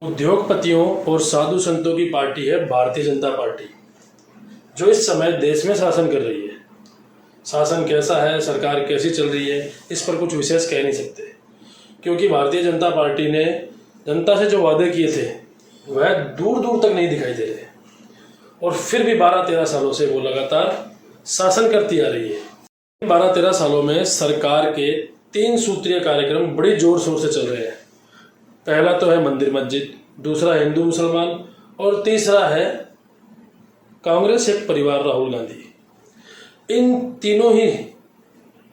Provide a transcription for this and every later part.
उद्योगपतियों और साधु संतों की पार्टी है भारतीय जनता पार्टी, जो इस समय देश में शासन कर रही है। शासन कैसा है, सरकार कैसी चल रही है, इस पर कुछ विशेष कह नहीं सकते, क्योंकि भारतीय जनता पार्टी ने जनता से जो वादे किए थे वह दूर दूर तक नहीं दिखाई दे रहे, और फिर भी 12-13 सालों से वो लगातार शासन करती आ रही है। 12-13 सालों में सरकार के 3 सूत्रीय कार्यक्रम बड़ी जोर शोर से चल रहे हैं। पहला तो है मंदिर मस्जिद, दूसरा हिंदू मुसलमान, और तीसरा है कांग्रेस एक परिवार राहुल गांधी। इन तीनों ही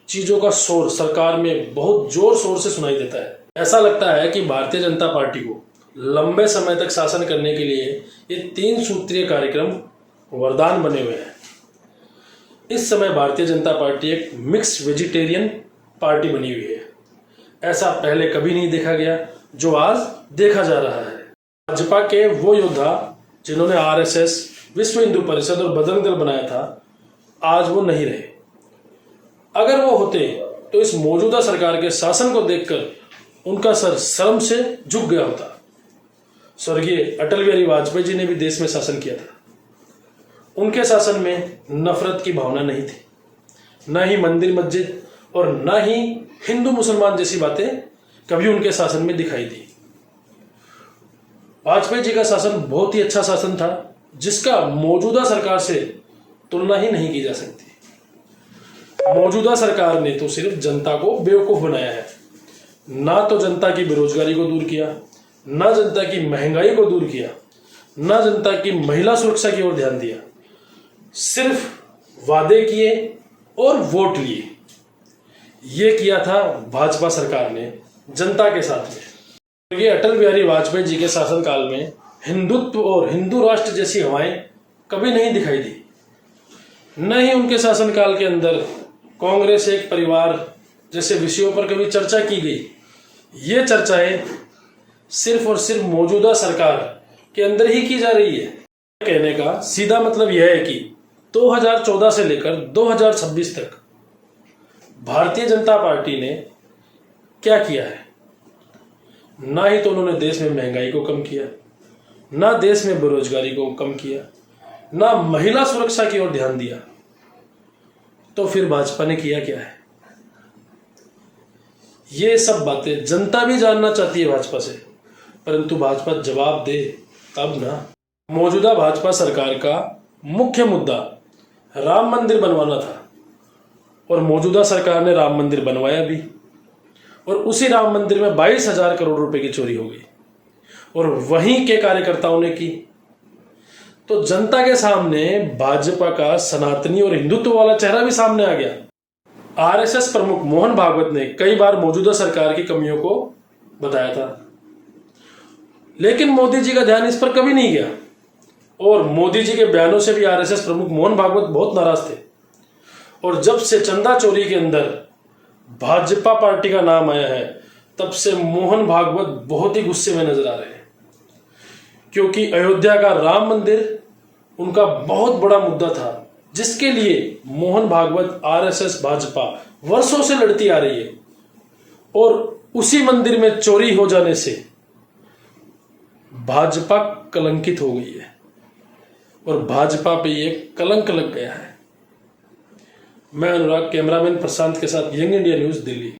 चीजों का शोर सरकार में बहुत जोर शोर से सुनाई देता है। ऐसा लगता है कि भारतीय जनता पार्टी को लंबे समय तक शासन करने के लिए ये 3 सूत्रीय कार्यक्रम वरदान बने हुए हैं। इस समय भारतीय जनता पार्टी एक मिक्स वेजिटेरियन पार्टी बनी हुई है। ऐसा पहले कभी नहीं देखा गया जो आज देखा जा रहा है। भाजपा के वो योद्धा जिन्होंने आरएसएस, विश्व हिंदू परिषद और बजरंग दल बनाया था, आज वो नहीं रहे। अगर वो होते तो इस मौजूदा सरकार के शासन को देखकर उनका सर शर्म से झुक गया होता। स्वर्गीय अटल बिहारी वाजपेयी जी ने भी देश में शासन किया था। उनके शासन में नफरत की भावना नहीं थी, न ही मंदिर मस्जिद और न ही हिंदू मुसलमान जैसी बातें कभी उनके शासन में दिखाई दी। वाजपेयी जी का शासन बहुत ही अच्छा शासन था, जिसका मौजूदा सरकार से तुलना ही नहीं की जा सकती। मौजूदा सरकार ने तो सिर्फ जनता को बेवकूफ बनाया है। ना तो जनता की बेरोजगारी को दूर किया, ना जनता की महंगाई को दूर किया, ना जनता की महिला सुरक्षा की ओर ध्यान दिया। सिर्फ वादे किए और वोट लिए। ये किया था भाजपा सरकार ने जनता के साथ में। ये अटल बिहारी वाजपेयी जी के शासनकाल में हिंदुत्व और हिंदू राष्ट्र जैसी हवाएं कभी नहीं दिखाई दी। न ही उनके शासनकाल के अंदर कांग्रेस एक परिवार जैसे विषयों पर कभी चर्चा की गई। ये चर्चाएं सिर्फ और सिर्फ मौजूदा सरकार के अंदर ही की जा रही है। कहने का सीधा मतलब यह है कि 2014 से लेकर 2026 तक भारतीय जनता पार्टी ने क्या किया है? ना ही तो उन्होंने देश में महंगाई को कम किया, ना देश में बेरोजगारी को कम किया, ना महिला सुरक्षा की ओर ध्यान दिया। तो फिर भाजपा ने किया क्या है? ये सब बातें जनता भी जानना चाहती है भाजपा से, परंतु भाजपा जवाब दे तब ना। मौजूदा भाजपा सरकार का मुख्य मुद्दा राम मंदिर बनवाना था, और मौजूदा सरकार ने राम मंदिर बनवाया भी, और उसी राम मंदिर में 22,000 करोड़ रुपए की चोरी हो गई, और वहीं के कार्यकर्ताओं ने की। तो जनता के सामने भाजपा का सनातनी और हिंदुत्व वाला चेहरा भी सामने आ गया। आरएसएस प्रमुख मोहन भागवत ने कई बार मौजूदा सरकार की कमियों को बताया था, लेकिन मोदी जी का ध्यान इस पर कभी नहीं गया, और मोदी जी के बयानों से भी आरएसएस प्रमुख मोहन भागवत बहुत नाराज थे। और जब से चंदा चोरी के अंदर भाजपा पार्टी का नाम आया है, तब से मोहन भागवत बहुत ही गुस्से में नजर आ रहे हैं, क्योंकि अयोध्या का राम मंदिर उनका बहुत बड़ा मुद्दा था, जिसके लिए मोहन भागवत, आरएसएस, भाजपा वर्षों से लड़ती आ रही है। और उसी मंदिर में चोरी हो जाने से भाजपा कलंकित हो गई है, और भाजपा पे ये कलंक लग गया है। मैं अनुराग, कैमरामैन प्रशांत के साथ यंग इंडिया न्यूज़, दिल्ली।